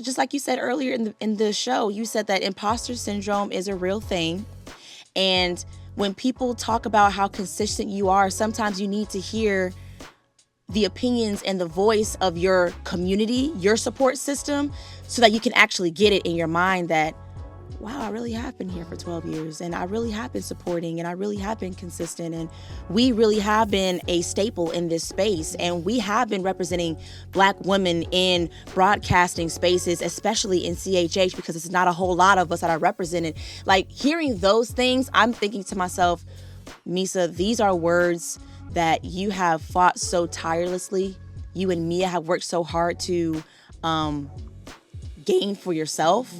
just like you said earlier in the show, you said that imposter syndrome is a real thing. And when people talk about how consistent you are, sometimes you need to hear the opinions and the voice of your community, your support system, so that you can actually get it in your mind that, wow, I really have been here for 12 years and I really have been supporting and I really have been consistent and we really have been a staple in this space and we have been representing Black women in broadcasting spaces, especially in CHH, because it's not a whole lot of us that are represented. Like, hearing those things, I'm thinking to myself, Meesa, these are words that you have fought so tirelessly. You and Meah have worked so hard to gain for yourself.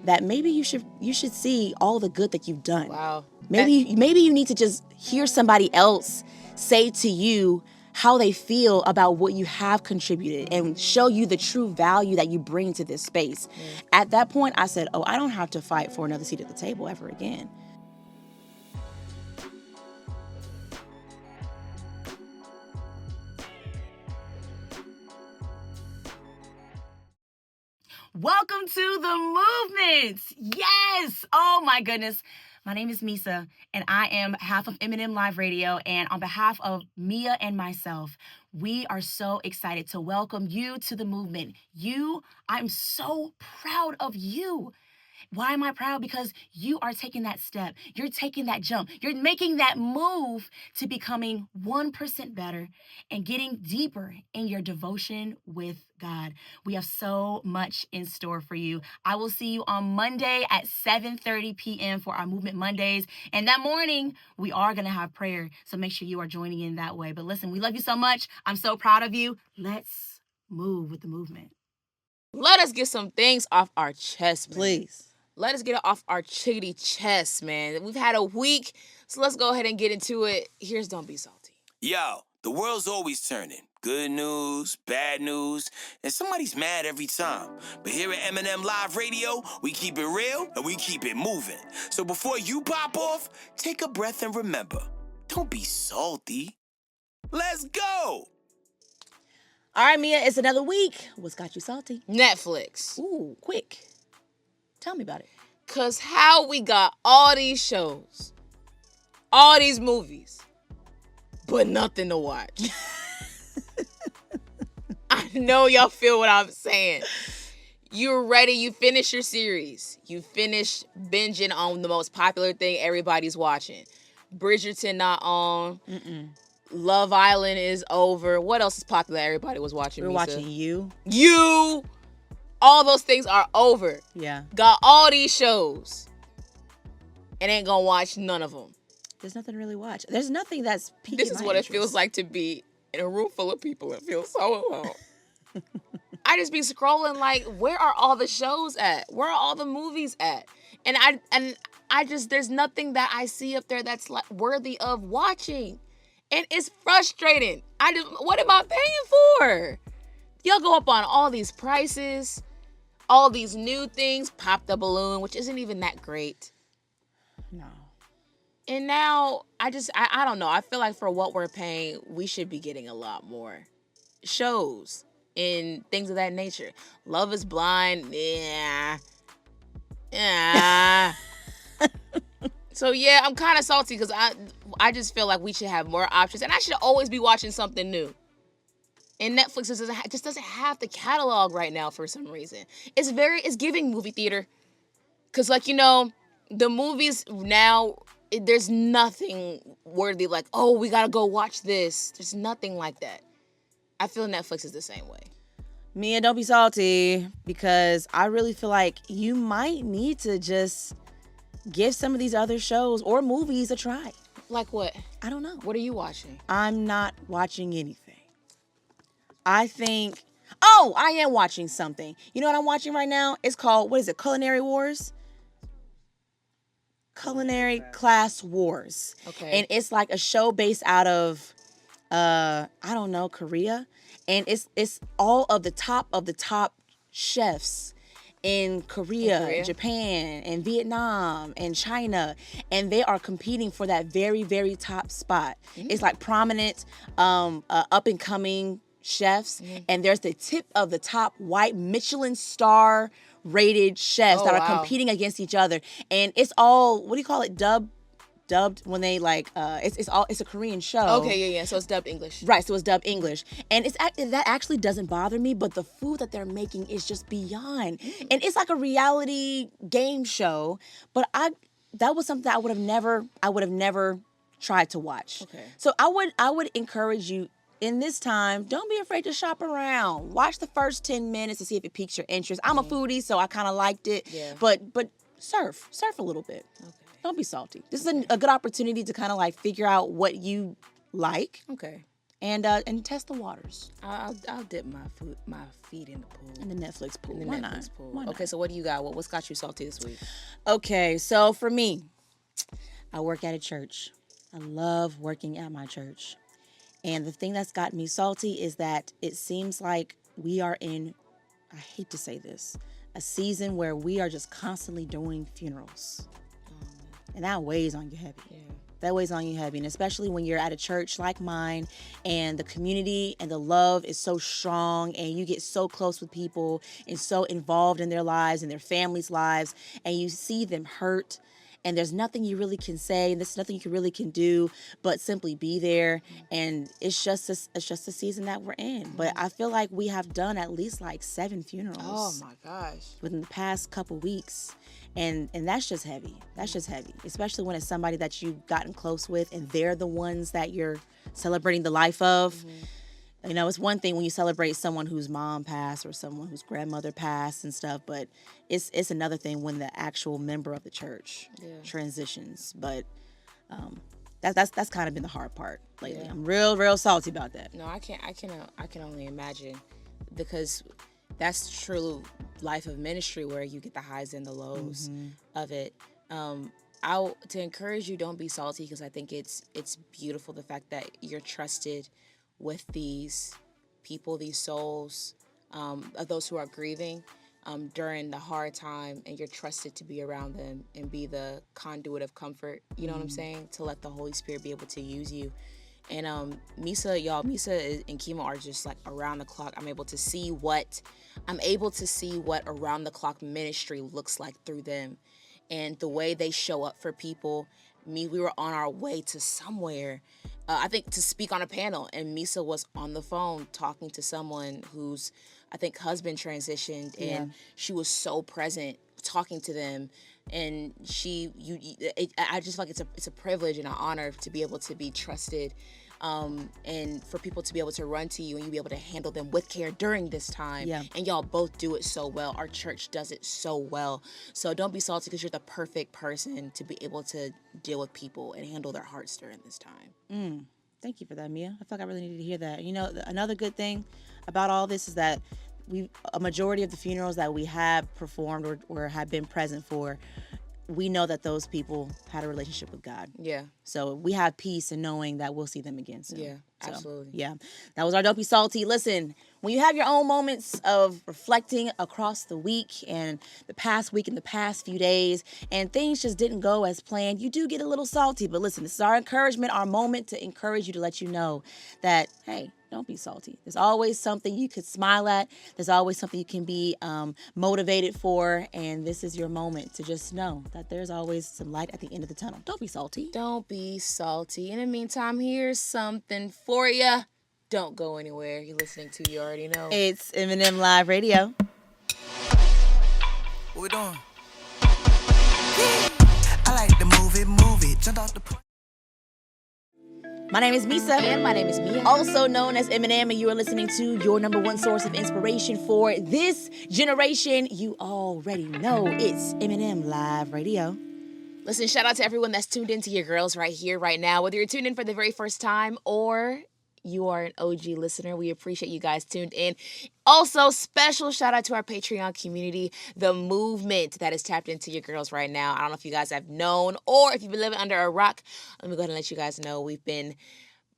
That maybe you should see all the good that you've done. Wow. Maybe you need to just hear somebody else say to you how they feel about what you have contributed and show you the true value that you bring to this space. At that point, I said, I don't have to fight for another seat at the table ever again. Welcome to the movement. Yes. Oh my goodness. My name is Meesa and I am half of M&M Live Radio. And on behalf of Meah and myself, we are so excited to welcome you to the movement. I'm so proud of you. Why am I proud? Because you are taking that step. You're taking that jump. You're making that move to becoming 1% better and getting deeper in your devotion with God. We have so much in store for you. I will see you on Monday at 7:30 p.m. for our Movement Mondays. And that morning, we are going to have prayer. So make sure you are joining in that way. But listen, we love you so much. I'm so proud of you. Let's move with the movement. Let us get some things off our chest, man. Please. Let us get it off our chickadee chest, man. We've had a week, so let's go ahead and get into it. Here's Don't Be Salty. Yo, the world's always turning. Good news, bad news, and somebody's mad every time. But here at M&M Live Radio, we keep it real and we keep it moving. So before you pop off, take a breath and remember, don't be salty. Let's go! All right, Meah, it's another week. What's got you salty? Netflix. Ooh, quick. Tell me about it. Because how we got all these shows, all these movies, but nothing to watch. I know y'all feel what I'm saying. You're ready. You finish your series. You finish binging on the most popular thing everybody's watching. Bridgerton not on. Love Island is over. What else is popular everybody was watching, We're Meesa? watching You. All those things are over. Yeah. Got all these shows. And ain't gonna watch none of them. There's nothing to really watch. There's nothing that's piquing This is my what interest. it feels like to be in a room full of people and feel so alone. I just be scrolling like, where are all the shows at? Where are all the movies at? And I just, there's nothing that I see up there that's like worthy of watching. And it's frustrating. What am I paying for? Y'all go up on all these prices, all these new things, Pop the Balloon, which isn't even that great. No. And now, I don't know. I feel like for what we're paying, we should be getting a lot more shows and things of that nature. Love is Blind, yeah. So yeah, I'm kind of salty because I just feel like we should have more options, and I should always be watching something new. And Netflix just doesn't have the catalog right now for some reason. It's giving movie theater, because the movies now, there's nothing worthy like, oh, we gotta go watch this. There's nothing like that. I feel Netflix is the same way. Meah, don't be salty, because I really feel like you might need to just give some of these other shows or movies a try. Like what? I don't know. What are you watching? I'm not watching anything. I am watching something. You know what I'm watching right now? It's called, Culinary Wars? Culinary Class Wars. Okay. And it's like a show based out of, Korea. And it's all of the top chefs in Korea, Japan, and Vietnam, and China. And they are competing for that very, very top spot. Mm-hmm. It's like prominent, up-and-coming chefs, and there's the tip of the top white Michelin star rated chefs that are competing against each other, and it's all, what do you call it, dubbed when they it's a Korean show. Okay, yeah. So it's dubbed English. Right, so it's dubbed English. And that actually doesn't bother me, but the food that they're making is just beyond. And it's like a reality game show, but that was something that I would have never tried to watch. Okay. So I would encourage you in this time, don't be afraid to shop around. Watch the first 10 minutes to see if it piques your interest. I'm a foodie, so I kind of liked it. Yeah. But surf a little bit. Okay. Don't be salty. This is a good opportunity to kind of like figure out what you like. Okay. And test the waters. I'll dip my feet in the pool. In the Netflix pool. Why not? Okay, so what do you got? What's got you salty this week? Okay, so for me, I work at a church. I love working at my church. And the thing that's got me salty is that it seems like we are in, I hate to say this, a season where we are just constantly doing funerals. And that weighs on you heavy. Yeah. That weighs on you heavy. And especially when you're at a church like mine and the community and the love is so strong and you get so close with people and so involved in their lives and their families' lives, and you see them hurt, and there's nothing you really can say, and there's nothing you really can do but simply be there. And it's just a season that we're in. But I feel like we have done at least like 7 funerals. Oh my gosh. Within the past couple weeks. And that's just heavy. That's just heavy, especially when it's somebody that you've gotten close with and they're the ones that you're celebrating the life of. Mm-hmm. You know, it's one thing when you celebrate someone whose mom passed or someone whose grandmother passed and stuff, but it's another thing when the actual member of the church transitions. But that's kind of been the hard part lately. I'm real salty about that. No, I can only imagine, because that's true life of ministry, where you get the highs and the lows of it. To encourage you, don't be salty, because I think it's beautiful, the fact that you're trusted with these people, these souls, of those who are grieving during the hard time, and you're trusted to be around them and be the conduit of comfort. You know what I'm saying? To let the Holy Spirit be able to use you. And Meesa and Chemo are just like around the clock. I'm able to see what around the clock ministry looks like through them, and the way they show up for people. We were on our way to somewhere, I think to speak on a panel, and Meesa was on the phone talking to someone whose, I think, husband transitioned, and she was so present talking to them. And I just feel like it's a privilege and an honor to be able to be trusted, and for people to be able to run to you and you be able to handle them with care during this time. Yeah. And y'all both do it so well. Our church does it so well. So don't be salty, because you're the perfect person to be able to deal with people and handle their hearts during this time. Thank you for that, Mia. I feel like I really needed to hear that. You know, another good thing about all this is that a majority of the funerals that we have performed or have been present for, we know that those people had a relationship with God. Yeah. So we have peace in knowing that we'll see them again soon. Yeah, absolutely. Yeah. That was our Don't Be Salty. Listen, when you have your own moments of reflecting across the week and the past week and the past few days, and things just didn't go as planned, you do get a little salty. But listen, this is our encouragement, our moment to encourage you, to let you know that, hey, don't be salty. There's always something you could smile at. There's always something you can be motivated for. And this is your moment to just know that there's always some light at the end of the tunnel. Don't be salty. Don't be salty. In the meantime, here's something for you. Don't go anywhere. You're listening to, you already know. It's M&M Live Radio. What we doing? I like to move it. Jump off the point. My name is Meesa. And my name is Meah. Also known as Eminem, and you are listening to your number one source of inspiration for this generation. You already know it's M&M Live Radio. Listen, shout out to everyone that's tuned into your girls right here, right now. Whether you're tuned in for the very first time or you are an OG listener, we appreciate you guys tuned in. Also, special shout out to our Patreon community, the movement that is tapped into your girls right now. I don't know if you guys have known, or if you've been living under a rock. Let me go ahead and let you guys know we've been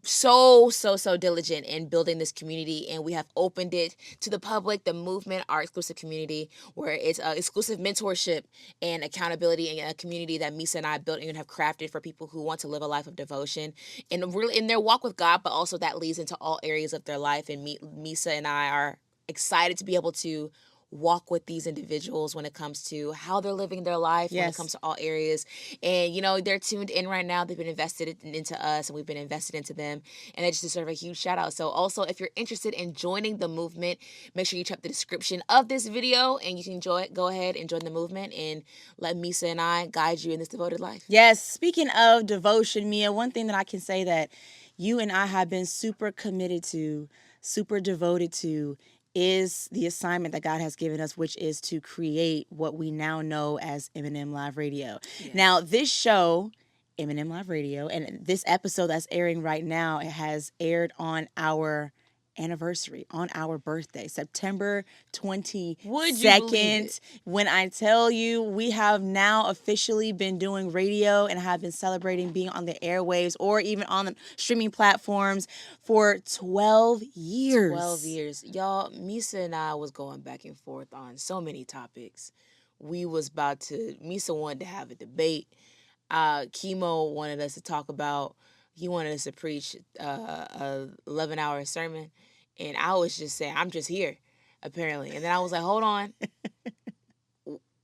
so diligent in building this community, and we have opened it to the public, the movement, our exclusive community, where it's exclusive mentorship and accountability, and a community that Meesa and I built and have crafted for people who want to live a life of devotion and really in their walk with God, but also that leads into all areas of their life. And Meesa and I are excited to be able to walk with these individuals when it comes to how they're living their life, when it comes to all areas. And, they're tuned in right now. They've been invested into us, and we've been invested into them. And they just deserve a huge shout out. So also, if you're interested in joining the movement, make sure you check the description of this video, and you can go ahead and join the movement and let Meesa and I guide you in this devoted life. Yes. Speaking of devotion, Mia, one thing that I can say that you and I have been super committed to, super devoted to, is the assignment that God has given us, which is to create what we now know as M&M Live Radio. Yes. Now, this show, M&M Live Radio, and this episode that's airing right now, it has aired on our anniversary, on our birthday, September 22nd. When I tell you, we have now officially been doing radio and have been celebrating being on the airwaves or even on the streaming platforms for 12 years. 12 years. Y'all, Meesa and I was going back and forth on so many topics. Meesa wanted to have a debate. Chemo wanted us to talk about, he wanted us to preach a 11-hour sermon. And I was just saying, I'm just here, apparently. And then I was like, hold on.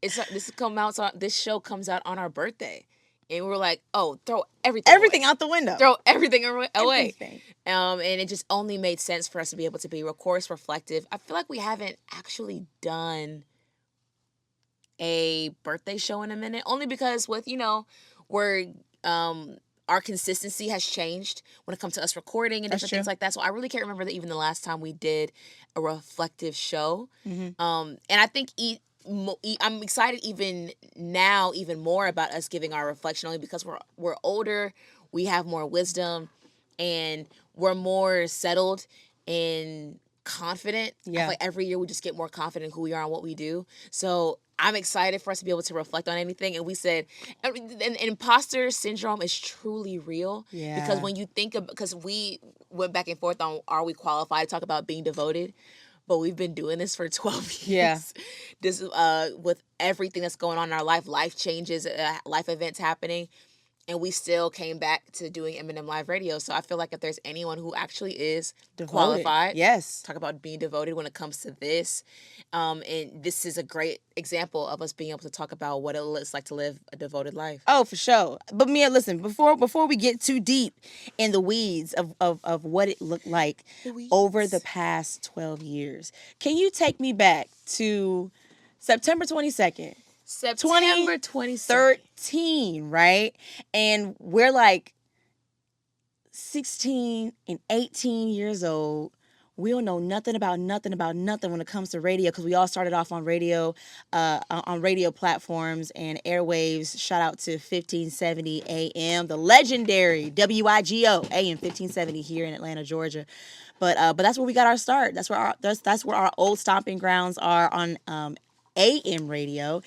This show comes out on our birthday. And we were like, oh, throw everything away. Out the window. Throw everything away. And it just only made sense for us to be able to be, of course, reflective. I feel like we haven't actually done a birthday show in a minute, only because with, we're our consistency has changed when it comes to us recording and different things like that. So I really can't remember even the last time we did a reflective show. Mm-hmm. And I think I'm excited even more about us giving our reflection, only because we're older, we have more wisdom, and we're more settled and confident. Yeah. I feel like every year we just get more confident in who we are and what we do. So I'm excited for us to be able to reflect on anything. And we said, and imposter syndrome is truly real. Yeah. Because when you think of, because we went back and forth on, are we qualified to talk about being devoted? But we've been doing this for 12 years. Yeah. This with everything that's going on in our life changes, life events happening. And we still came back to doing M&M Live Radio. So I feel like if there's anyone who actually is devoted, qualified, yes, talk about being devoted when it comes to this. And this is a great example of us being able to talk about what it looks like to live a devoted life. Oh, for sure. But Mia, listen, before we get too deep in the weeds of what it looked like over the past 12 years, can you take me back to September 22nd? September 2013, right? And we're like 16 and 18 years old. We don't know nothing about nothing when it comes to radio, because we all started off on radio platforms and airwaves. Shout out to 1570 AM, the legendary WIGO AM 1570 here in Atlanta, Georgia. But that's where we got our start. That's where our old stomping grounds are on AM radio.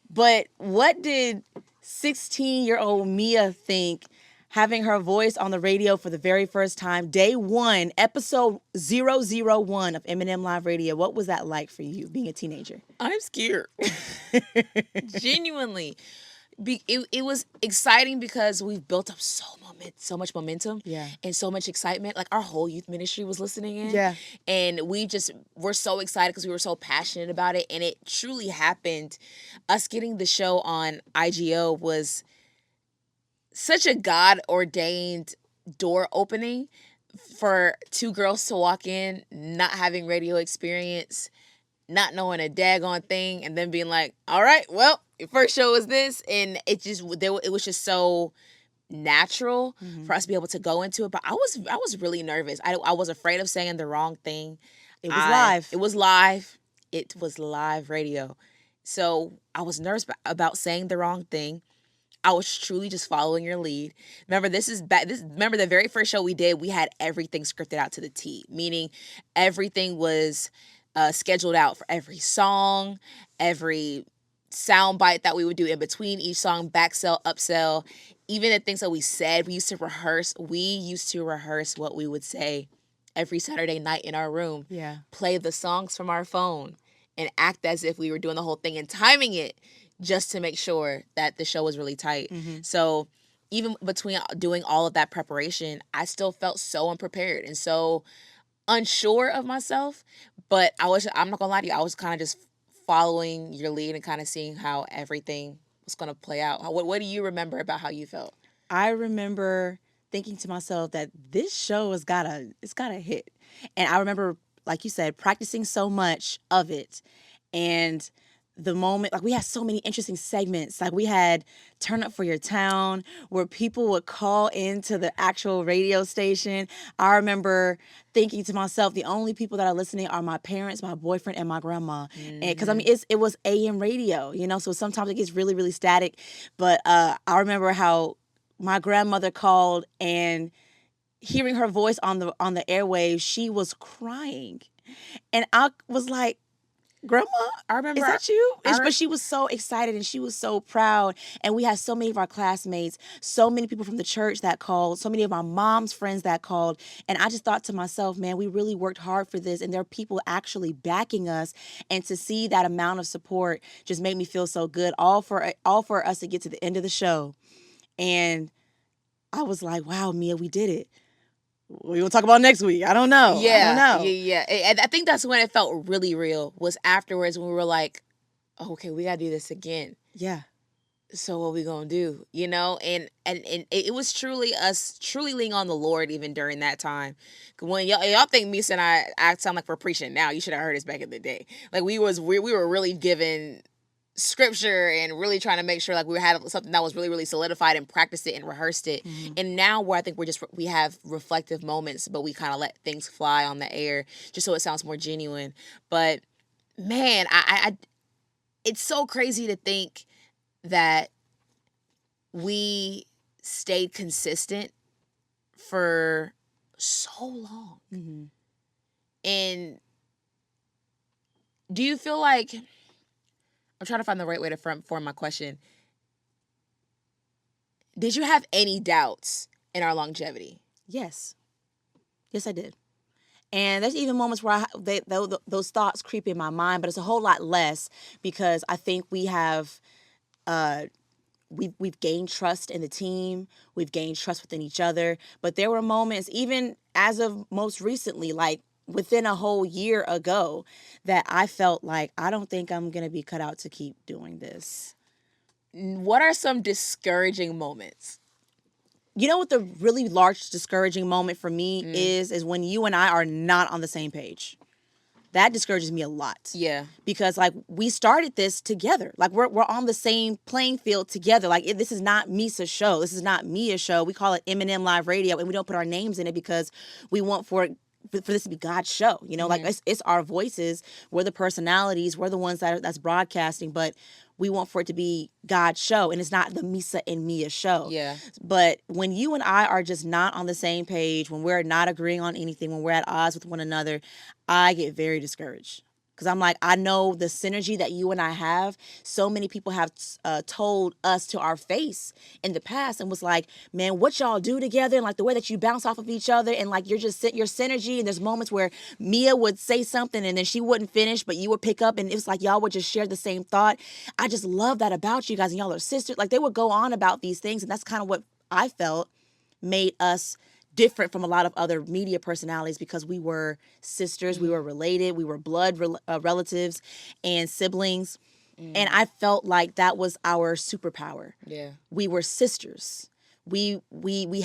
But what did 16-year-old Mia think, having her voice on the radio for the very first time, day one, episode 001 of M&M Live Radio? What was that like for you, being a teenager? I'm scared. Genuinely. It was exciting because we've built up so much momentum, yeah, and so much excitement. Like, our whole youth ministry was listening in, yeah, and we're so excited because we were so passionate about it, and it truly happened. Us getting the show on IGO was such a God-ordained door opening for two girls to walk in, not having radio experience, not knowing a daggone thing, and then being like, all right, well, your first show is this. And it was just so natural, mm-hmm, for us to be able to go into it. But I was really nervous. I was afraid of saying the wrong thing. It was live. It was live. It was live radio. So I was nervous about saying the wrong thing. I was truly just following your lead. Remember, remember the very first show we did, we had everything scripted out to the T, meaning everything was scheduled out for every song, every sound bite that we would do in between each song, backsell, upsell. even the things that we said, we used to rehearse what we would say every Saturday night in our room. Yeah. Play the songs from our phone and act as if we were doing the whole thing and timing it just to make sure that the show was really tight. So even between doing all of that preparation, I still felt so unprepared and so unsure of myself. But I'm not gonna lie to you, I was kind of just following your lead and kind of seeing how everything was gonna play out. What do you remember about how you felt? I remember thinking to myself that this show it's got a hit. And I remember, like you said, practicing so much of it. And the moment, like we had so many interesting segments. Like we had Turn Up for Your Town, where people would call into the actual radio station. I remember thinking to myself, the only people that are listening are my parents, my boyfriend, and my grandma. And because I mean, it was AM radio, so sometimes it gets really, really static. But I remember how my grandmother called, and hearing her voice on the airwaves, she was crying, and I was like, Grandma, I remember, is that you? But she was so excited and she was so proud. And we had so many of our classmates, so many people from the church that called, so many of my mom's friends that called. And I just thought to myself, man, we really worked hard for this. And there are people actually backing us. And to see that amount of support just made me feel so good. All for us to get to the end of the show. And I was like, wow, Mia, we did it. We will talk about next week. I don't know. Yeah. And I think that's when it felt really real, was afterwards when we were like, oh, okay, we got to do this again. Yeah. So what we gonna do, And it was truly us leaning on the Lord even during that time. When y'all think Meesa and I sound like we're preaching now, you should have heard us back in the day. Like we were really given scripture and really trying to make sure like we had something that was really, really solidified and practiced it and rehearsed it. And now where I think we have reflective moments, but we kind of let things fly on the air just so it sounds more genuine. But man, I it's so crazy to think that we stayed consistent for so long. And do you feel like, I'm trying to find the right way to form my question. Did you have any doubts in our longevity? Yes. Yes, I did. And there's even moments where those thoughts creep in my mind, but it's a whole lot less because I think we have we've gained trust in the team, we've gained trust within each other. But there were moments, even as of most recently, like within a whole year ago, that I felt like I don't think I'm gonna be cut out to keep doing this. What are some discouraging moments? You know what the really large discouraging moment for me is when you and I are not on the same page. That discourages me a lot. Yeah. Because like we started this together. Like we're on the same playing field together. Like this is not Meesa's show. This is not Mia's show. We call it M&M Live Radio, and we don't put our names in it because we want for this to be God's show. Like it's our voices. We're the personalities. We're the ones that's broadcasting, but we want for it to be God's show, and it's not the Meesa and Mia show. Yeah. But when you and I are just not on the same page, when we're not agreeing on anything, when we're at odds with one another, I get very discouraged. Because I'm like, I know the synergy that you and I have. So many people have told us to our face in the past and was like, man, what y'all do together, and like the way that you bounce off of each other, and like your synergy. And there's moments where Mia would say something and then she wouldn't finish, but you would pick up, and it was like y'all would just share the same thought. I just love that about you guys, and y'all are sisters. Like they would go on about these things, and that's kind of what I felt made us different from a lot of other media personalities, because we were sisters, we were related, we were blood relatives and siblings. And I felt like that was our superpower. Yeah. We were sisters. We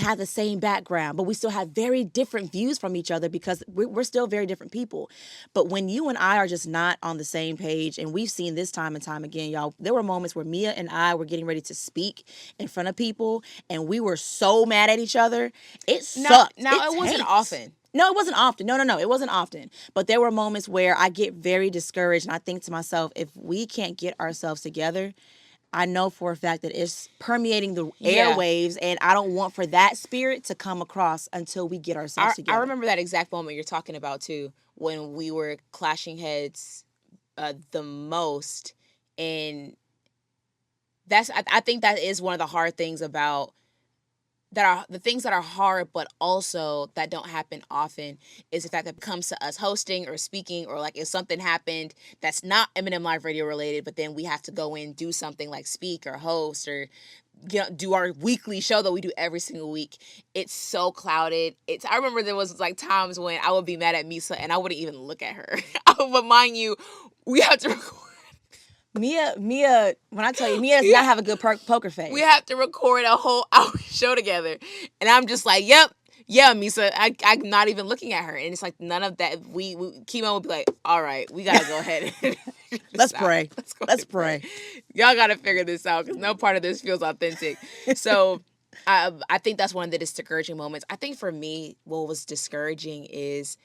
had the same background, but we still had very different views from each other because we're still very different people. But when you and I are just not on the same page, and we've seen this time and time again, y'all, there were moments where Mia and I were getting ready to speak in front of people, and we were so mad at each other. It sucked. Now, it wasn't often. No, it wasn't often. No, it wasn't often. But there were moments where I get very discouraged, and I think to myself, if we can't get ourselves together, I know for a fact that it's permeating the airwaves, and I don't want for that spirit to come across until we get ourselves together. I remember that exact moment you're talking about too, when we were clashing heads the most, and I think that is one of the hard things about that are the things that are hard, but also that don't happen often, is the fact that it comes to us hosting or speaking, or like if something happened that's not Eminem Live Radio related, but then we have to go in, do something like speak or host or do our weekly show that we do every single week. It's so clouded. I remember there was like times when I would be mad at Meesa and I wouldn't even look at her. But mind you, we have to record. Mia, when I tell you, Mia does not have a good poker face. We have to record a whole hour show together. And I'm just like, yep, yeah, Meesa. I'm not even looking at her. And it's like none of that. Kimo would be like, all right, we got to go ahead and Let's pray. Let's pray. Y'all got to figure this out because no part of this feels authentic. So I think that's one of the discouraging moments. I think for me, what was discouraging is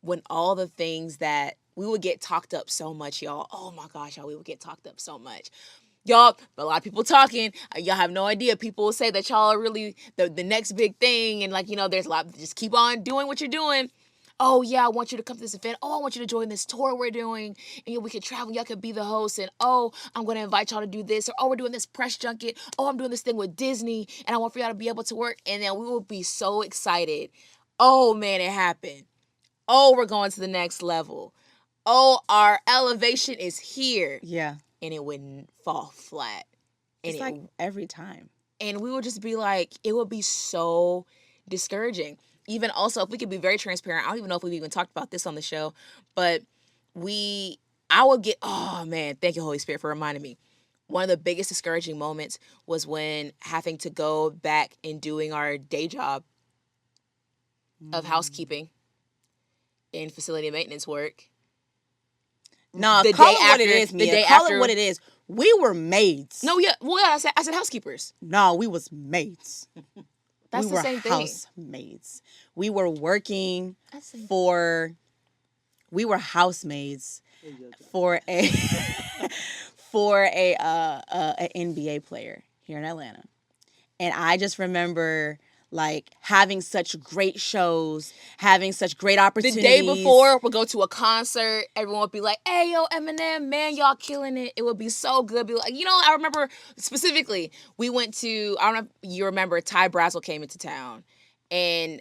when all the things that we would get talked up so much, y'all. Oh my gosh, y'all, we would get talked up so much. Y'all, a lot of people talking. Y'all have no idea. People will say that y'all are really the next big thing. And like, there's a lot, just keep on doing what you're doing. Oh yeah, I want you to come to this event. Oh, I want you to join this tour we're doing. And we could travel. Y'all could be the host. And oh, I'm going to invite y'all to do this. Or oh, we're doing this press junket. Oh, I'm doing this thing with Disney. And I want for y'all to be able to work. And then we will be so excited. Oh man, it happened. Oh, we're going to the next level. Oh, our elevation is here. Yeah. And it wouldn't fall flat. And it's like every time. And we would just be like, it would be so discouraging. Even also, if we could be very transparent, I don't even know if we've even talked about this on the show, but I would get, oh man, thank you, Holy Spirit, for reminding me. One of the biggest discouraging moments was when having to go back and doing our day job of housekeeping and facility maintenance work. No, call it what it is, Mia. Call it what it is. We were maids. No, yeah. Well, I said housekeepers. No, we was maids. That's the same thing. Housemaids. We were working we were housemaids for a an NBA player here in Atlanta. And I just remember like having such great shows, having such great opportunities. The day before, we'll go to a concert. Everyone would be like, hey, yo, Eminem, man, y'all killing it. It would be so good. Be like, I remember specifically, we went to, I don't know if you remember, Ty Brazzle came into town. And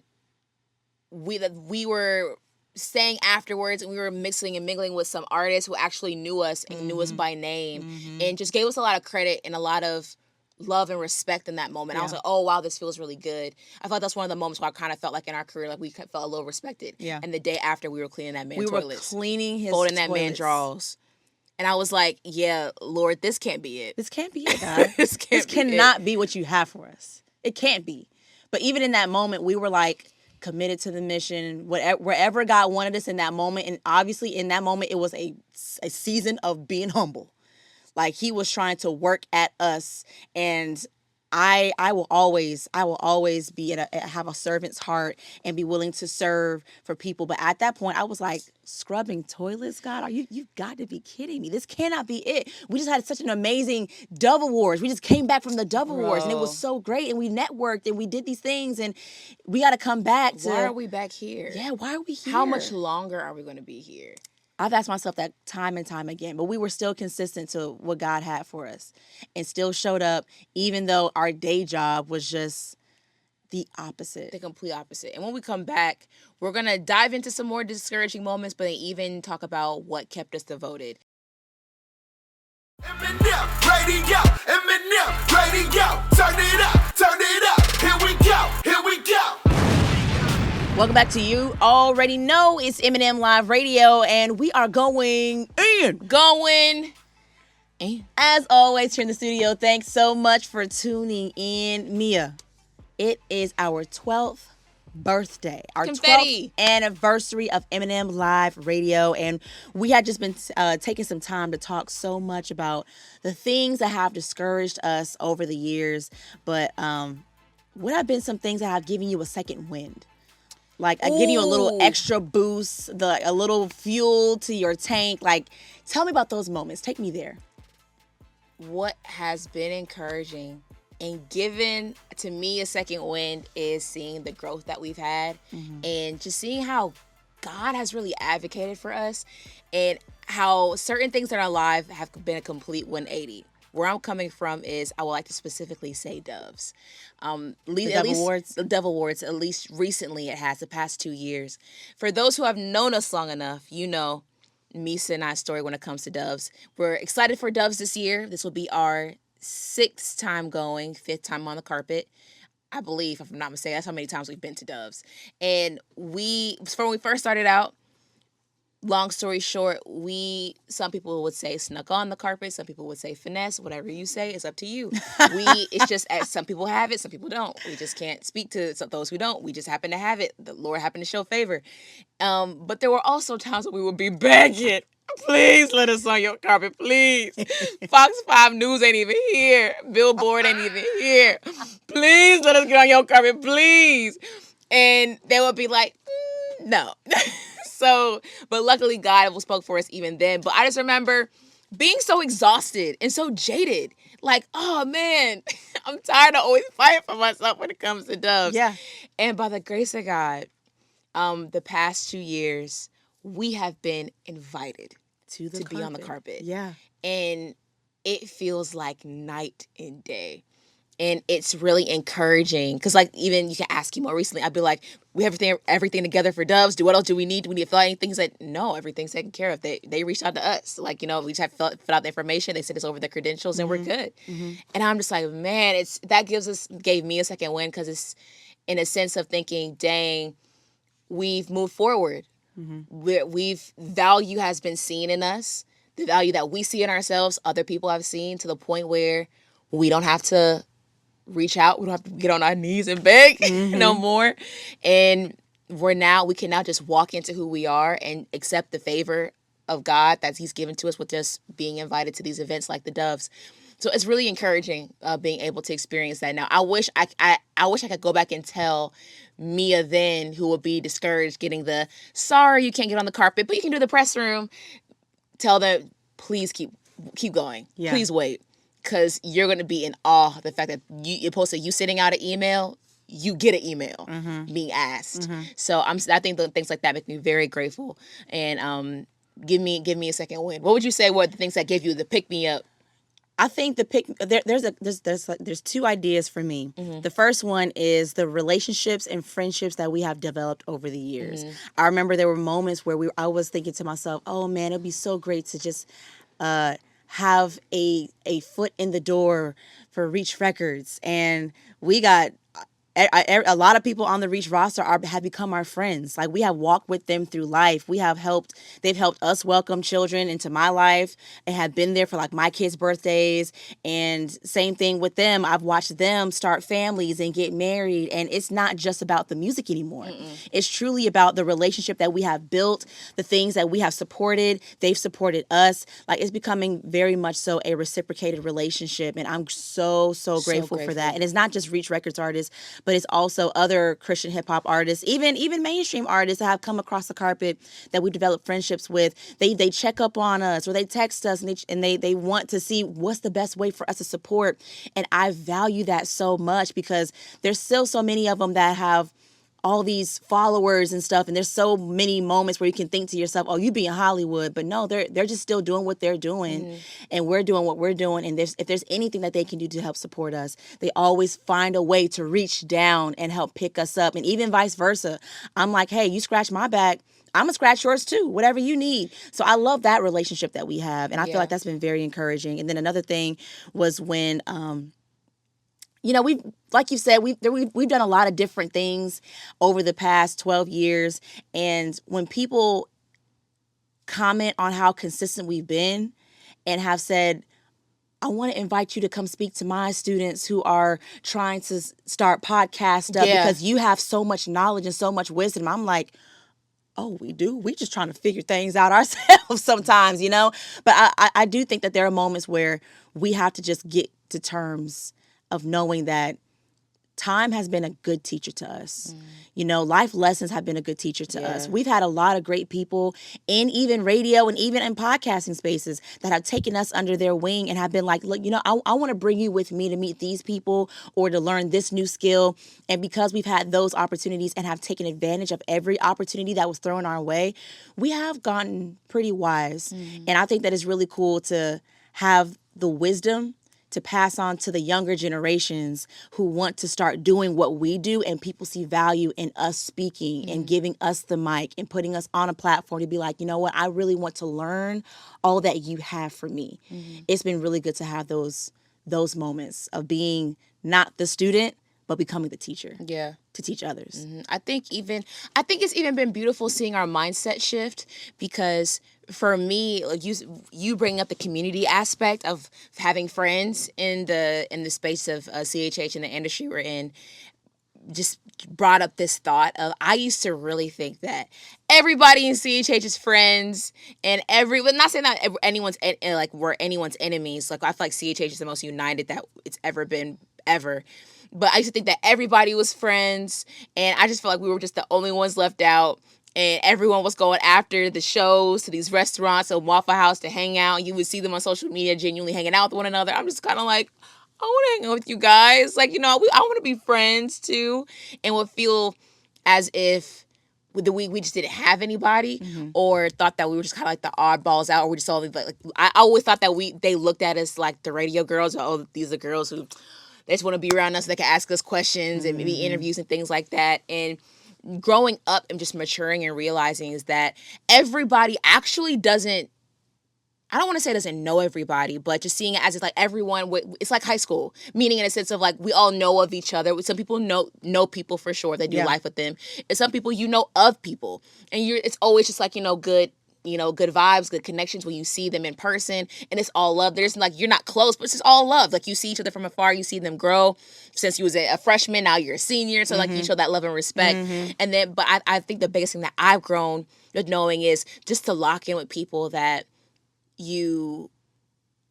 we were staying afterwards, and we were mixing and mingling with some artists who actually knew us and knew us by name and just gave us a lot of credit and a lot of love and respect in that moment. Yeah. I was like, oh, wow, this feels really good. I thought that's one of the moments where I kind of felt like in our career, like we felt a little respected. Yeah. And the day after, we were cleaning that man's toilets. We were cleaning his folding toilets. That man drawers. And I was like, yeah, Lord, this can't be it. This can't be it, God. This cannot be what you have for us. It can't be. But even in that moment, we were like committed to the mission, wherever God wanted us in that moment. And obviously in that moment, it was a season of being humble. Like he was trying to work at us, and I will always be have a servant's heart and be willing to serve for people. But at that point, I was like, scrubbing toilets, God, you've got to be kidding me. This cannot be it. We just had such an amazing Dove Awards. We just came back from the Dove Awards, and it was so great. And we networked and we did these things, and we got to come back to. Why are we back here? Yeah, why are we here? How much longer are we going to be here? I've asked myself that time and time again, but we were still consistent to what God had for us and still showed up, even though our day job was just the opposite. The complete opposite. And when we come back, we're going to dive into some more discouraging moments, but even talk about what kept us devoted. Eminem Radio, turn it up, here we go. Welcome back to You Already Know. It's Eminem Live Radio, and we are going in. As always, here in the studio, thanks so much for tuning in. Mia, it is our 12th birthday, our Confetti. 12th anniversary of Eminem Live Radio, and we had just been taking some time to talk so much about the things that have discouraged us over the years, but what have been some things that have given you a second wind? Like, I give you a little extra boost, a little fuel to your tank. Like, tell me about those moments. Take me there. What has been encouraging and given to me a second wind is seeing the growth that we've had and just seeing how God has really advocated for us and how certain things in our life have been a complete 180. where I'm coming from is I would like to specifically say doves. The Dove Awards? The Dove Awards, at least recently it has, the past 2 years. For those who have known us long enough, you know Meesa and I's story when it comes to doves. We're excited for doves this year. This will be our 6th time going, 5th time on the carpet. I believe, if I'm not mistaken, that's how many times we've been to doves. And when we first started out, long story short, some people would say snuck on the carpet, some people would say finesse, whatever you say, it's up to you. It's just as some people have it, some people don't. We just can't speak to those who don't. We just happen to have it. The Lord happened to show favor. But there were also times when we would be begging, please let us on your carpet, please. Fox 5 News ain't even here. Billboard ain't even here. Please let us get on your carpet, please. And they would be like, no. So, but luckily God spoke for us even then. But I just remember being so exhausted and so jaded. Like, oh man, I'm tired of always fighting for myself when it comes to doves. Yeah. And by the grace of God, the past 2 years, we have been invited to be on the carpet. Yeah. And it feels like night and day. And it's really encouraging because, like, even you can ask you more recently. I'd be like, "We have everything together for doves. What else do we need? Do we need to fill out anything?" He said, "No, everything's taken care of." They reached out to us, like, we just have to fill out the information. They sent us over the credentials, and we're good. And I'm just like, man, gave me a second win because it's in a sense of thinking, dang, we've moved forward. Value has been seen in us. The value that we see in ourselves, other people have seen to the point where we don't have to reach out. We don't have to get on our knees and beg no more. And we can now just walk into who we are and accept the favor of God that He's given to us with just being invited to these events like the Doves. So it's really encouraging being able to experience that now. I wish I could go back and tell Meah then, who would be discouraged getting the, sorry you can't get on the carpet, but you can do the press room. Tell them, please keep going. Yeah. Please wait. Because you're going to be in awe of the fact that you posted you sending out an email, you get an email being asked. So I think the things like that make me very grateful. And give me a second win. What would you say were the things that gave you the pick me up? I think there's 2 ideas for me. The first one is the relationships and friendships that we have developed over the years. I remember there were moments where I was thinking to myself, oh man, it'd be so great to just have a foot in the door for Reach Records, and we got a lot of people on the Reach roster have become our friends. Like, we have walked with them through life. They've helped us welcome children into my life and have been there for like my kids' birthdays. And same thing with them. I've watched them start families and get married. And it's not just about the music anymore. It's truly about the relationship that we have built, the things that we have supported. They've supported us. Like, it's becoming very much so a reciprocated relationship. And I'm so grateful for that. And it's not just Reach Records artists, but it's also other Christian hip hop artists, even mainstream artists that have come across the carpet that we developed friendships with. They check up on us, or they text us, and they want to see what's the best way for us to support. And I value that so much because there's still so many of them that have all these followers and stuff, and there's so many moments where you can think to yourself, oh, you be in Hollywood, but no, they're just still doing what they're doing, and we're doing what we're doing. And if there's anything that they can do to help support us, they always find a way to reach down and help pick us up. And even vice versa, I'm like, hey, you scratch my back, I'm going to scratch yours too, whatever you need. So I love that relationship that we have, and I feel like that's been very encouraging. And then another thing was when we've, like you said, we've done a lot of different things over the past 12 years. And when people comment on how consistent we've been and have said, I want to invite you to come speak to my students who are trying to start podcasts up because you have so much knowledge and so much wisdom. I'm like, oh, we do? We just trying to figure things out ourselves sometimes, But I do think that there are moments where we have to just get to terms of knowing that time has been a good teacher to us. Life lessons have been a good teacher to us. We've had a lot of great people in even radio and even in podcasting spaces that have taken us under their wing and have been like, look, I want to bring you with me to meet these people or to learn this new skill. And because we've had those opportunities and have taken advantage of every opportunity that was thrown our way, we have gotten pretty wise. And I think that it's really cool to have the wisdom to pass on to the younger generations who want to start doing what we do, and people see value in us speaking and giving us the mic and putting us on a platform to be like, you know what, I really want to learn all that you have for me. It's been really good to have those moments of being not the student, but becoming the teacher. Yeah. To teach others. I think it's even been beautiful seeing our mindset shift, because for me, like you bring up the community aspect of having friends in the space of CHH and the industry we're in, just brought up this thought of, I used to really think that everybody in CHH is friends, and but not saying that anyone's like we're anyone's enemies. Like, I feel like CHH is the most united that it's ever been, ever. But I used to think that everybody was friends, and I just felt like we were just the only ones left out. And everyone was going after the shows to these restaurants and Waffle House to hang out. You would see them on social media genuinely hanging out with one another. I'm just kind of like, I want to hang out with you guys. Like, I want to be friends too. And would feel as if we just didn't have anybody, or thought that we were just kind of like the oddballs out, or we just all like I always thought that they looked at us like the radio girls, or, oh, these are girls who they just want to be around us so they can ask us questions and maybe interviews and things like that. And growing up and just maturing and realizing is that everybody actually doesn't, I don't want to say doesn't know everybody, but just seeing it as it's like everyone, it's like high school, meaning in a sense of like we all know of each other. Some people know people for sure. They do life with them. And some people of people. And it's always just like, good, good vibes, good connections when you see them in person, and it's all love. There's like, you're not close, but it's just all love. Like, you see each other from afar, you see them grow since you was a freshman, now you're a senior. So like, you show that love and respect. And then, but I think the biggest thing that I've grown with knowing is just to lock in with people that you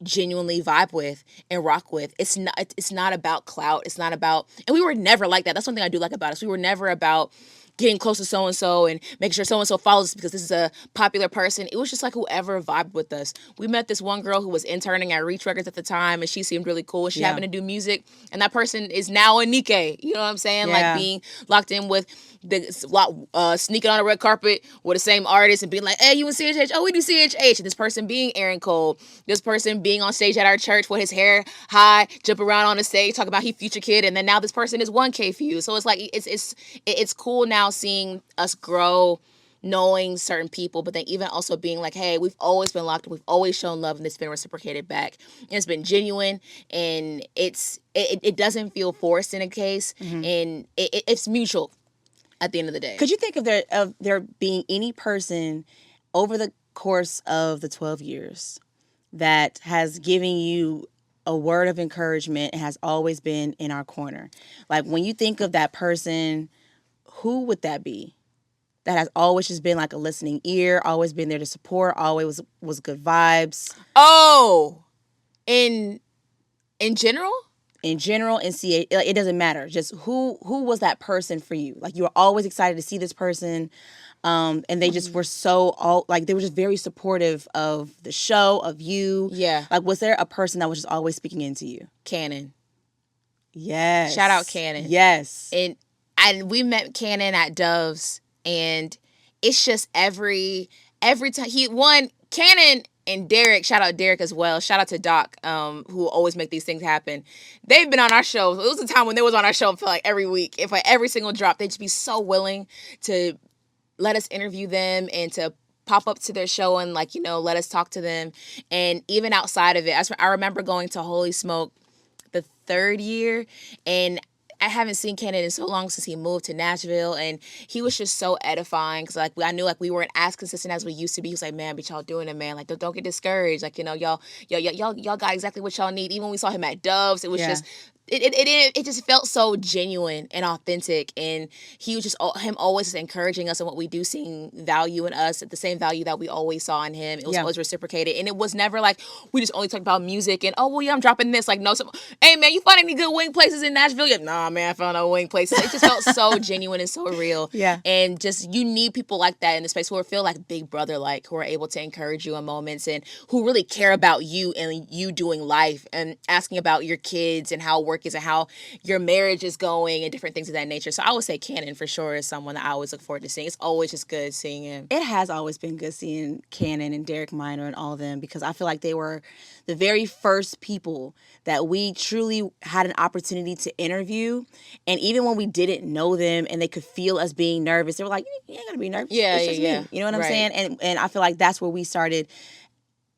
genuinely vibe with and rock with. It's not about clout. It's not about, and we were never like that. That's one thing I do like about us. We were never about getting close to so-and-so and making sure so-and-so follows us because this is a popular person. It was just like whoever vibed with us. We met this one girl who was interning at Reach Records at the time, and she seemed really cool. She happened to do music, and that person is now a Nikkei. You know what I'm saying? Like, being locked in with sneaking on a red carpet with the same artist and being like, hey, you in CHH? Oh, we do CHH. And this person being Aaron Cole. This person being on stage at our church with his hair high, jump around on the stage, talk about he Future Kid, and then now this person is 1K for you. So it's like, it's cool now seeing us grow, knowing certain people, but then even also being like, hey, we've always been locked in, we've always shown love, and it's been reciprocated back. And it's been genuine, and it doesn't feel forced in a case, and it's mutual at the end of the day. Could you think of there being any person over the course of the 12 years that has given you a word of encouragement and has always been in our corner? Like, when you think of that person, who would that be? That has always just been like a listening ear, always been there to support, always was good vibes. Oh, in general? In general, and see it doesn't matter. Just who was that person for you? Like, you were always excited to see this person, and they just were they were just very supportive of the show, of you. Yeah. Like, was there a person that was just always speaking into you? Cannon. Yes. Shout out Cannon. Yes. And we met Cannon at Dove's, and it's just every time Cannon and Derek, shout out Derek as well. Shout out to Doc, who always make these things happen. They've been on our show. It was a time when they was on our show for like every week. If like every single drop, they'd just be so willing to let us interview them and to pop up to their show and like, let us talk to them. And even outside of it, I remember going to Holy Smoke the third year, and I haven't seen Cannon in so long since he moved to Nashville, and he was just so edifying because like I knew like we weren't as consistent as we used to be. He was like, man, but y'all doing it, man. Like, don't get discouraged. Like, y'all got exactly what y'all need. Even when we saw him at Dove's, it was just it just felt so genuine and authentic, and he was just him always encouraging us in what we do, seeing value in us, the same value that we always saw in him. It was always reciprocated, and it was never like we just only talked about music and oh well yeah I'm dropping this, like no, hey man, you find any good wing places in Nashville yet? Nah man, I found no wing places. It just felt so genuine and so real. And just you need people like that in the space who feel like big brother, like who are able to encourage you in moments and who really care about you and you doing life and asking about your kids and how we're work is and how your marriage is going and different things of that nature. So I would say Cannon for sure is someone that I always look forward to seeing. It's always just good seeing him. It has always been good seeing Cannon and Derek Minor and all of them, because I feel like they were the very first people that we truly had an opportunity to interview. And even when we didn't know them and they could feel us being nervous, they were like, you ain't gonna be nervous. Yeah, it's just yeah. me. You know what I'm Right. saying? And I feel like that's where we started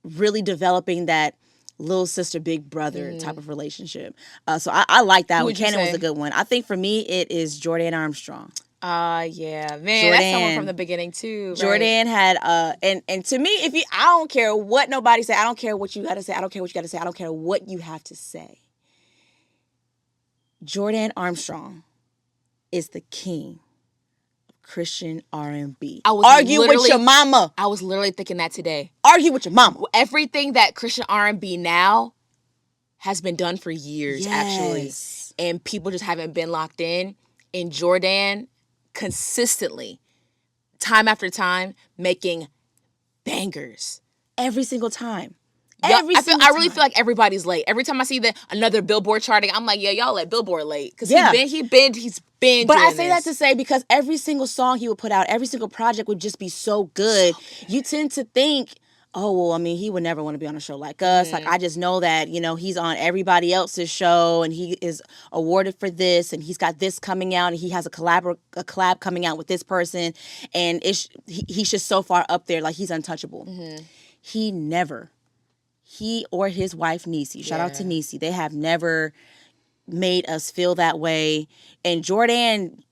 really developing that little sister, big brother type of relationship. So I like that Who one. would you Cannon was say? a good one. I think for me, it is Jordan Armstrong. Yeah, man, that's someone Jordan. from the beginning too. Right? Jordan had and to me, if you, I don't care what nobody say, I don't care what you got to say, I don't care what you got to say, I don't care what you have to say. Jordan Armstrong is the king of Christian R&B. Argue with your mama. I was literally thinking that today. Argue with your mama. Everything that Christian R&B now has been done for years, actually, Yes. and people just haven't been locked in. And Jordan consistently, time after time, making bangers. Every single time. I really feel like everybody's late. Every time I see another Billboard charting, I'm like, yeah, y'all let Billboard late. Because he's been But doing I say that to say, because every single song he would put out, every single project would just be so good. You tend to think, oh, well, I mean, he would never want to be on a show like us. Like, I just know that, you know, he's on everybody else's show and he is awarded for this and he's got this coming out and he has a collab coming out with this person. And he's just so far up there, like he's untouchable. He or his wife, Niecy, shout out to Niecy, they have never made us feel that way. And Jordan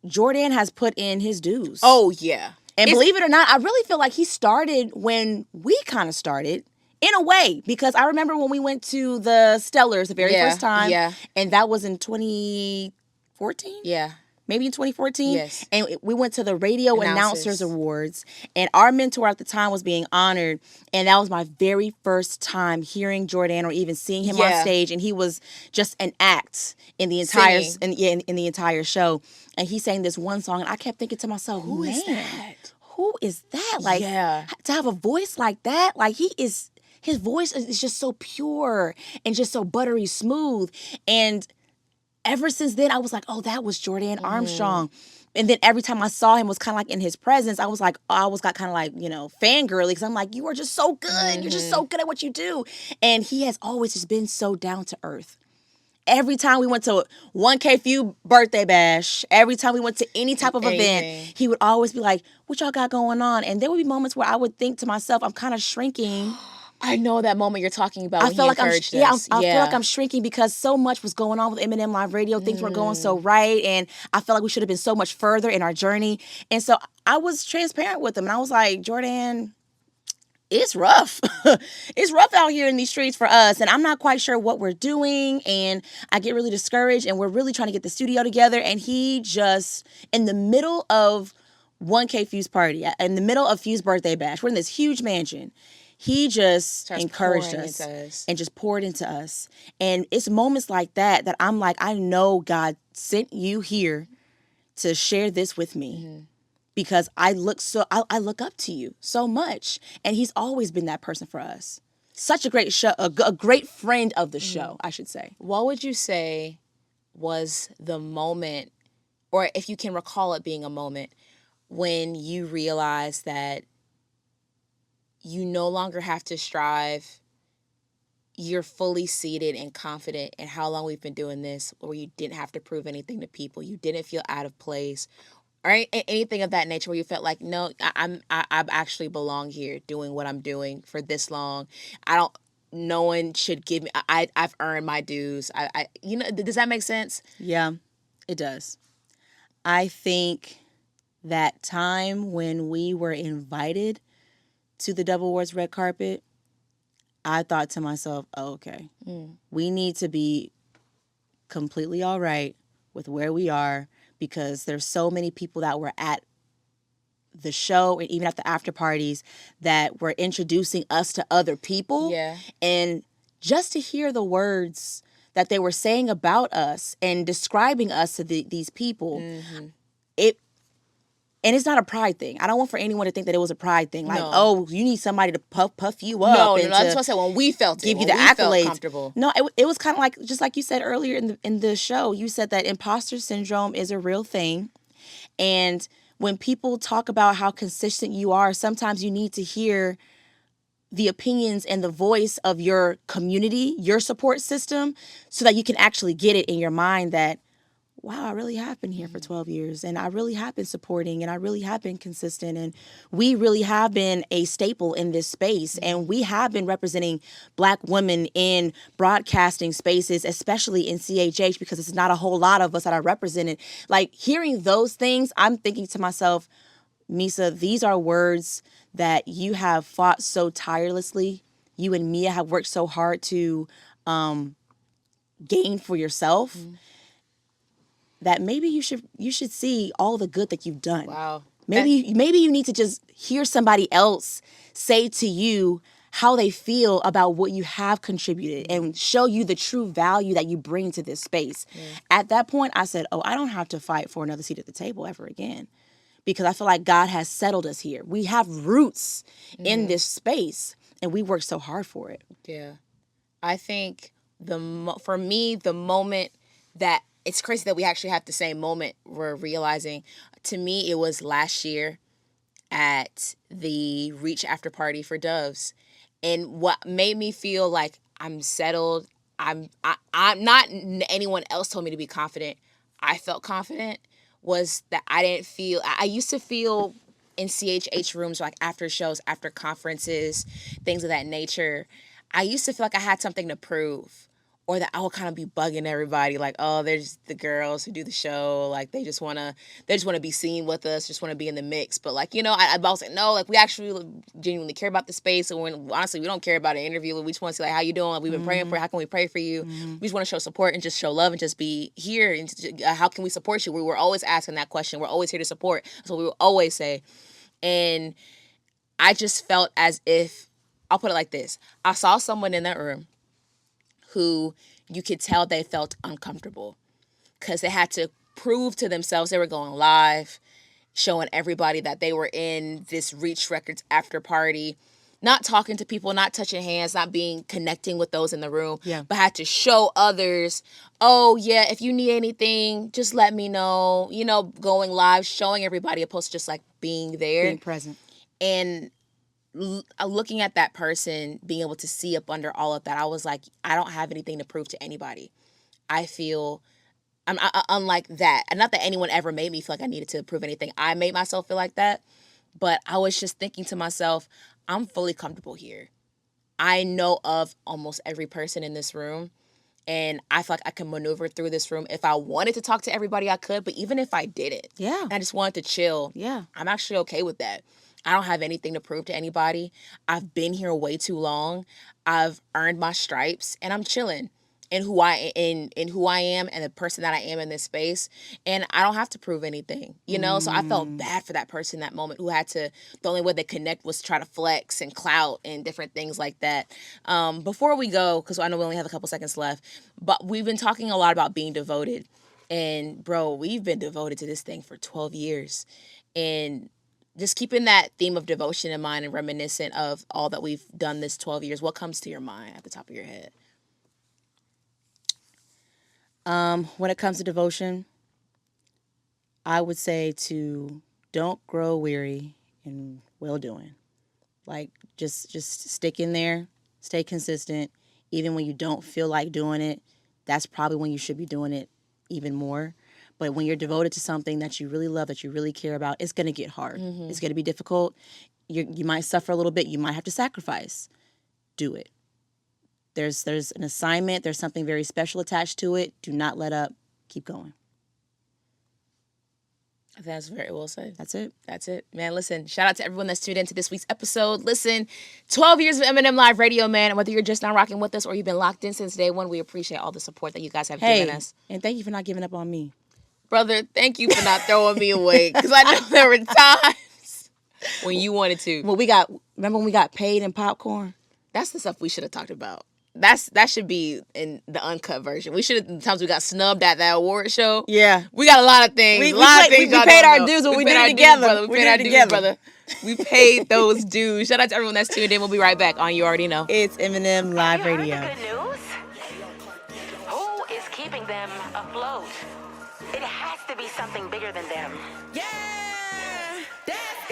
has put in his dues. Oh, yeah. And believe it or not, I really feel like he started when we kind of started, in a way, because I remember when we went to the Stellars the very first time. Yeah. And that was in 2014? Yeah. Maybe in 2014. Yes. And we went to the Radio Announcers Awards, and our mentor at the time was being honored. And that was my very first time hearing Jordan or even seeing him on stage. And he was just an act in the entire in the entire show. And he sang this one song, and I kept thinking to myself, Who is that? Who is that? Like, to have a voice like that, like his voice is just so pure and just so buttery smooth. And ever since then, I was like, oh, that was Jordan Armstrong. And then every time I saw him was kind of like in his presence, I was like, got kind of like, you know, fangirly, because I'm like, you are just so good. You're just so good at what you do. And he has always just been so down to earth. Every time we went to 1K Few birthday bash, every time we went to any type of event, he would always be like, what y'all got going on? And there would be moments where I would think to myself, I'm kind of shrinking. I know that moment you're talking about. I feel like I feel like I'm shrinking because so much was going on with Eminem Live Radio. Things were going so right, and I felt like we should have been so much further in our journey. And so I was transparent with him, and I was like, Jordan, it's rough. It's rough out here in these streets for us, and I'm not quite sure what we're doing, and I get really discouraged, and we're really trying to get the studio together. And he just, in the middle of 1K Few's party, in the middle of Few's birthday bash, we're in this huge mansion. He just encouraged us and just poured into us. And it's moments like that I'm like, I know God sent you here to share this with me, because I look up to you so much. And he's always been that person for us. Such a great show, a great friend of the show, I should say. What would you say was the moment, or if you can recall it being a moment, when you realized that you no longer have to strive, you're fully seated and confident in how long we've been doing this, where you didn't have to prove anything to people, you didn't feel out of place, or anything of that nature, where you felt like, no, I actually belong here doing what I'm doing for this long. No one should give me, I've earned my dues. Does that make sense? Yeah, it does. I think that time when we were invited to the Double Awards red carpet, I thought to myself, oh, okay, we need to be completely all right with where we are, because there's so many people that were at the show and even at the after parties that were introducing us to other people. Yeah. And just to hear the words that they were saying about us and describing us to these people, And it's not a pride thing. I don't want for anyone to think that it was a pride thing. Like, No. oh, you need somebody to puff you up. No, and that's to what I said. When we felt it, give you when the we felt accolades. comfortable. No, it was kind of like, just like you said earlier in the show, you said that imposter syndrome is a real thing. And when people talk about how consistent you are, sometimes you need to hear the opinions and the voice of your community, your support system, so that you can actually get it in your mind that, wow, I really have been here for 12 years, and I really have been supporting, and I really have been consistent, and we really have been a staple in this space, and we have been representing Black women in broadcasting spaces, especially in CHH, because it's not a whole lot of us that are represented. Like, hearing those things, I'm thinking to myself, Meesa, these are words that you have fought so tirelessly. You and Meah have worked so hard to gain for yourself. That maybe you should see all the good that you've done. Wow. Maybe you need to just hear somebody else say to you how they feel about what you have contributed and show you the true value that you bring to this space. At that point, I said, oh, I don't have to fight for another seat at the table ever again, because I feel like God has settled us here. We have roots in this space, and we worked so hard for it. Yeah. I think for me, the moment that, it's crazy that we actually have the same moment we're realizing. To me, it was last year at the Reach after party for Doves. And what made me feel like I'm settled, I'm not anyone else told me to be confident. I felt confident, was that I didn't feel, I used to feel in CHH rooms, like after shows, after conferences, things of that nature, I used to feel like I had something to prove. Or that I would kind of be bugging everybody, like, oh, there's the girls who do the show, like they just wanna be seen with us, just want to be in the mix. But like, I was like, no, like we actually genuinely care about the space, and when honestly we don't care about an interview, we just want to see like how you doing, like, we've been praying for you, how can we pray for you? We just want to show support and just show love and just be here, and how can we support you? We were always asking that question. We're always here to support. That's what we will always say. And I just felt as if, I'll put it like this: I saw someone in that room who you could tell they felt uncomfortable because they had to prove to themselves they were going live, showing everybody that they were in this Reach Records after party, not talking to people, not touching hands, not connecting with those in the room, but had to show others, oh yeah, if you need anything, just let me know, going live, showing everybody opposed to just like being there. Being present. And looking at that person, being able to see up under all of that, I was like, I don't have anything to prove to anybody. I feel I'm unlike that. And not that anyone ever made me feel like I needed to prove anything. I made myself feel like that. But I was just thinking to myself, I'm fully comfortable here. I know of almost every person in this room. And I feel like I can maneuver through this room. If I wanted to talk to everybody, I could. But even if I didn't, and I just wanted to chill, I'm actually okay with that. I don't have anything to prove to anybody. I've been here way too long. I've earned my stripes, and I'm chilling in who I am and the person that I am in this space. And I don't have to prove anything, So I felt bad for that person in that moment who had to, the only way they connect was try to flex and clout and different things like that. Before we go, because I know we only have a couple seconds left, but we've been talking a lot about being devoted. And bro, we've been devoted to this thing for 12 years. And just keeping that theme of devotion in mind and reminiscent of all that we've done this 12 years, what comes to your mind at the top of your head? When it comes to devotion, I would say to don't grow weary in well-doing. Like, just stick in there, stay consistent. Even when you don't feel like doing it, that's probably when you should be doing it even more. But when you're devoted to something that you really love, that you really care about, it's going to get hard. It's going to be difficult. You might suffer a little bit. You might have to sacrifice. Do it. There's an assignment. There's something very special attached to it. Do not let up. Keep going. I think that's very well said. That's it. That's it. Man, listen, shout out to everyone that's tuned into this week's episode. Listen, 12 years of M&M Live Radio, man. And whether you're just now rocking with us or you've been locked in since day one, we appreciate all the support that you guys have given us. And thank you for not giving up on me. Brother, thank you for not throwing me away. Because I know there were times when you wanted to. Remember when we got paid in popcorn? That's the stuff we should have talked about. that should be in the uncut version. We should have the times we got snubbed at that award show. Yeah. We got a lot of things. We paid our dues, but we did it together. We paid our dues, brother. We paid those dues. Shout out to everyone that's tuned in. We'll be right back on You Already Know. It's M&M Live Radio. Heard the good news? Who is keeping them afloat? It has to be something bigger than them. Yeah, that's